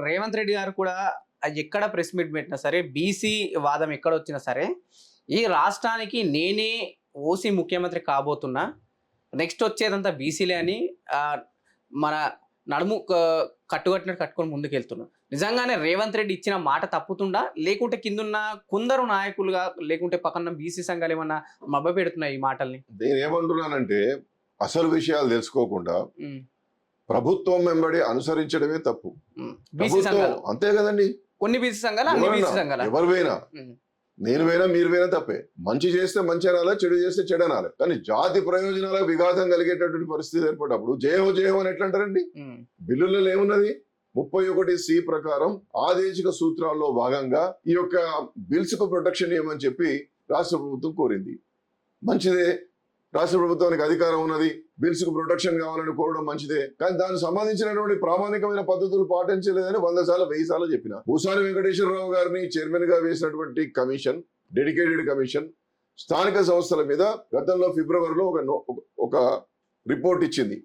రేవంత్ రెడ్డి గారు కూడా ఎక్కడ ప్రెస్ మీట్ పెట్టినా సరే, బీసీ వాదం ఎక్కడ వచ్చినా సరే, ఈ రాష్ట్రానికి నేనే ఓసీ ముఖ్యమంత్రి కాబోతున్నా, నెక్స్ట్ వచ్చేదంతా బీసీలే అని మన నడుము కట్టుకట్టినట్టు కట్టుకొని ముందుకెళ్తున్నా. నిజంగానే రేవంత్ రెడ్డి ఇచ్చిన మాట తప్పుతుండా, లేకుంటే కిందున్న కొందరు నాయకులుగా, లేకుంటే పక్కన బీసీ సంఘాలు ఏమన్నా మభ్య పెడుతున్నాయి ఈ మాటల్ని? నేను ఏమంటున్నానంటే, అసలు విషయాలు తెలుసుకోకుండా ప్రభుత్వం వెంబడి అనుసరించడమే తప్పు. అంతే కదండి. కొన్ని బీసీ సంఘాలు ఎవరు పోయినా, నేను పోయినా మీరు పోయినా తప్పే. మంచి చేస్తే మంచి అనాలి, చెడు చేస్తే చెడు అనాలి. కానీ జాతి ప్రయోజనాలకు విఘాతం కలిగేటటువంటి పరిస్థితి ఏర్పడినప్పుడు జయహో జయహో అని ఎట్లా అంటారండి? బిల్లులలో ఏమున్నది? 31C ప్రకారం ఆదేశిక సూత్రాల్లో భాగంగా ఈ యొక్క బిల్స్ కు ప్రొటెక్షన్ ఇవ్వమని చెప్పి రాష్ట్ర ప్రభుత్వం కోరింది. మంచిదే, రాష్ట్ర ప్రభుత్వానికి అధికారం ఉన్నది, బిల్స్ కు ప్రొటెక్షన్ కావాలని కోరడం మంచిదే. కానీ దానికి సంబంధించినటువంటి ప్రామాణికమైన పద్ధతులు పాటించలేదని 100 సార్లు 1000 సార్లు చెప్పిన. భూసాని వెంకటేశ్వరరావు గారిని చైర్మన్ గా వేసినటువంటి కమిషన్, డెడికేటెడ్ కమిషన్, స్థానిక సంస్థల మీద గతంలో ఫిబ్రవరిలో ఒక రిపోర్ట్ ఇచ్చింది.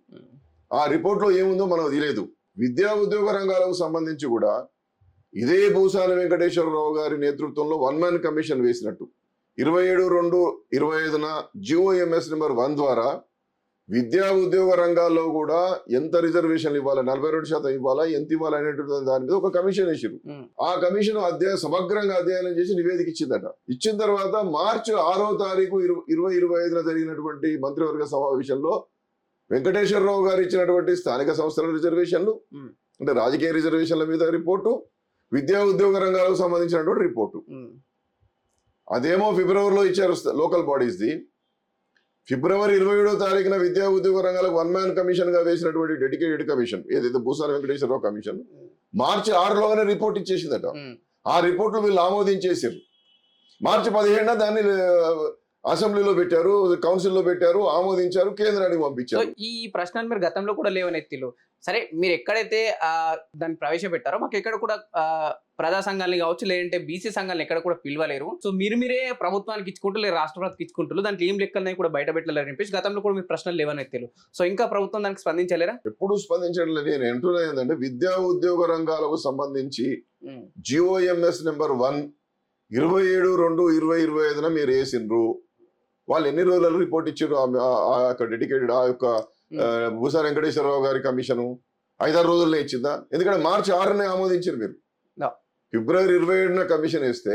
ఆ రిపోర్ట్ లో ఏముందో మనకు తెలియదు. విద్యా ఉద్యోగ రంగాలకు సంబంధించి కూడా ఇదే భూసాని వెంకటేశ్వరరావు గారి నేతృత్వంలో 1 man కమిషన్ వేసినట్టు 27/2/25న GOMS నెంబర్ 1 ద్వారా విద్యా ఉద్యోగ రంగాల్లో కూడా ఎంత రిజర్వేషన్లు ఇవ్వాలి, 42% ఇవ్వాలా, ఎంత ఇవ్వాలి అనేటువంటి దాని మీద ఒక కమిషన్ వేసారు. ఆ కమిషన్ సమగ్రంగా అధ్యయనం చేసి నివేదిక ఇచ్చిందట. ఇచ్చిన తర్వాత మార్చి 6వ తారీఖు 2025న జరిగినటువంటి మంత్రివర్గ సమావేశంలో వెంకటేశ్వరరావు గారు ఇచ్చినటువంటి స్థానిక సంస్థల రిజర్వేషన్లు, అంటే రాజకీయ రిజర్వేషన్ల మీద రిపోర్టు, విద్యా ఉద్యోగ రంగాలకు సంబంధించినటువంటి రిపోర్టు, అదేమో ఫిబ్రవరిలో ఇచ్చారు లోకల్ బాడీస్ది. ఫిబ్రవరి 27వ తారీఖున విద్యా ఉద్యోగ రంగాలకు 1 man కమిషన్ గా వేసినటువంటి డెడికేటెడ్ కమిషన్ ఏదైతే భూసాని వెంకటేశ్వరరావు కమిషన్ మార్చి 6లోనే రిపోర్ట్ ఇచ్చేసిందట. ఆ రిపోర్ట్లు వీళ్ళు ఆమోదించేసారు. మార్చి 15న దాన్ని అసెంబ్లీలో పెట్టారు, కౌన్సిల్లో పెట్టారు, ఆమోదించారు, కేంద్రానికి పంపించారు. ఈ ప్రశ్నలు మీరు గతంలో కూడా లేవనెత్తిలు. సరే, మీరు ఎక్కడైతే దాన్ని ప్రవేశపెట్టారో మాకు ఎక్కడ కూడా ప్రజా సంఘాలని కావచ్చు, లేదంటే బీసీ సంఘాలను ఎక్కడ కూడా పిలవలేరు. సో మీరే ప్రభుత్వానికి ఇచ్చుకుంటూ, లేదు రాష్ట్ర ప్రభుత్వానికి ఇచ్చుకుంటారు, దాంట్లో ఏం లెక్కలని కూడా బయట పెట్టలేరు చెప్పేసి గతంలో కూడా మీరు ప్రశ్నలు లేవనెత్తిలు. సో ఇంకా ప్రభుత్వం దానికి స్పందించలేరా? ఎప్పుడు స్పందించలేదు. నేను అంటున్నది ఏంటంటే, విద్యా ఉద్యోగ రంగాలకు సంబంధించి GOMS నెంబర్ 1 27/2/2025న మీరు వేసిండ్రు. వాళ్ళు ఎన్ని రోజులలో రిపోర్ట్ ఇచ్చారు? ఆ యొక్క డెడికేటెడ్ ఆ యొక్క భూసాని వెంకటేశ్వరరావు గారి కమిషను 5-6 రోజుల్లో ఇచ్చిందా? ఎందుకంటే మార్చి 6నే ఆమోదించారు మీరు. ఫిబ్రవరి 27న కమిషన్ వేస్తే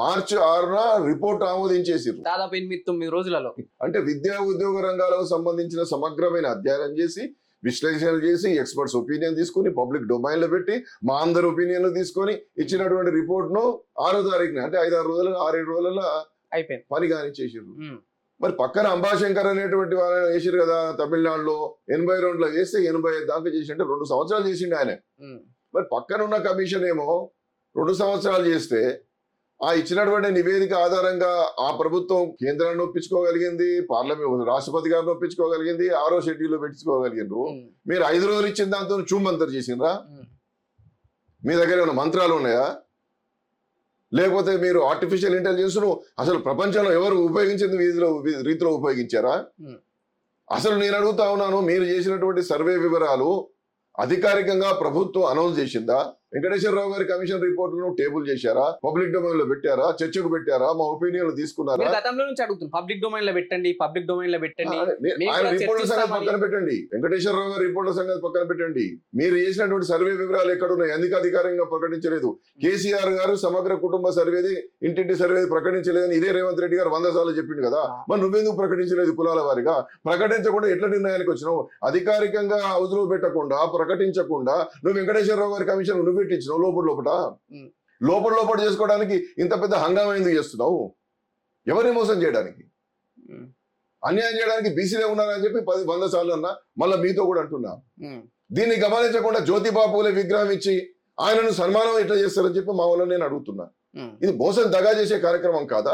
మార్చి 6న రిపోర్ట్ ఆమోదించేసారు. దాదాపు 8-9 రోజులలో. అంటే విద్యా ఉద్యోగ రంగాలకు సంబంధించిన సమగ్రమైన అధ్యయనం చేసి, విశ్లేషణ చేసి, ఎక్స్పర్ట్స్ ఒపీనియన్ తీసుకుని, పబ్లిక్ డొమైన్ లో పెట్టి, మా అందరి ఒపీనియన్లు తీసుకొని ఇచ్చినటువంటి రిపోర్ట్ ను 6వ తారీఖున, అంటే 5-6 రోజులు 6-7 రోజులలో అయిపోయింది, పని కానిచ్చేసారు. మరి పక్కన అంబాశంకర్ అనేటువంటి వాళ్ళని వేసారు కదా తమిళనాడులో, 82లో వేస్తే 85 దాకా చేసింటే 2 సంవత్సరాలు చేసిండు ఆయన. మరి పక్కన ఉన్న కమిషన్ ఏమో 2 సంవత్సరాలు చేస్తే, ఆ ఇచ్చినటువంటి నివేదిక ఆధారంగా ఆ ప్రభుత్వం కేంద్రాన్ని ఒప్పించుకోగలిగింది, పార్లమెంట్ రాష్ట్రపతి గారిని ఒప్పించుకోగలిగింది, 6వ షెడ్యూల్లో పెట్టించుకోగలిగిండ్రు. మీరు 5 రోజులు ఇచ్చిన దాంతో చూమంతరు చేసిండ్రా? మీ దగ్గర ఏమైనా మంత్రాలు ఉన్నాయా? లేకపోతే మీరు ఆర్టిఫిషియల్ ఇంటెలిజెన్స్ ను అసలు ప్రపంచంలో ఎవరు ఉపయోగించింది రీతిలో ఉపయోగించారా? అసలు నేను అడుగుతా ఉన్నాను, మీరు చేసినటువంటి సర్వే వివరాలు అధికారికంగా ప్రభుత్వం అనౌన్స్ చేసిందా? వెంకటేశ్వరరావు గారి కమిషన్ రిపోర్టులను టేబుల్ చేశారా? పబ్లిక్ డొమైన్ లో పెట్టారా? చర్చకు పెట్టారా? మా ఒపీనియన్ తీసుకున్నారా? గతంలో నుంచి అడుగుతున్నాను, పబ్లిక్ డొమైన్ లో పెట్టండి, పబ్లిక్ డొమైన్ లో పెట్టండి. ఆయన రిపోర్టుల సంగతి పక్కన పెట్టండి, వెంకటేశ్వరరావు గారి రిపోర్టుల సంగతి పక్కన పెట్టండి. మీరు చేసినటువంటి సర్వే వివరాలు ఎక్కడున్నాయి? ఎందుకు అధికారికంగా ప్రకటించలేదు? కేసీఆర్ గారు సమగ్ర కుటుంబ సర్వేది, ఇంటింటి సర్వేది ప్రకటించలేదని ఇదే రేవంత్ రెడ్డి గారు 100 సార్లు చెప్పిండు కదా. మరి నువ్వెందుకు ప్రకటించలేదు? కులాల వారిగా ప్రకటించకుండా ఎట్లా నిర్ణయానికి వచ్చినావు? అధికారికంగా హౌస్ లో పెట్టకుండా, ప్రకటించకుండా నువ్వు వెంకటేశ్వరరావు గారి కమిషన్ నువ్వు పెట్టించినావు లోపల చేసుకోవడానికి ఇంత పెద్ద హంగామా ఎందుకు చేస్తున్నావు? ఎవరిని మోసం చేయడానికి, అన్యాయం చేయడానికి బీసీలే ఉన్నారని చెప్పి 100 సార్లు అన్నా, మళ్ళీ మీతో కూడా అంటున్నా. దీన్ని గమనించకుండా జ్యోతిబాపులే విగ్రహం ఇచ్చి ఆయనను సన్మానం ఎట్లా చేస్తారని చెప్పి మా వాళ్ళని నేను అడుగుతున్నా. ఇది మోసం దగా చేసే కార్యక్రమం కాదా?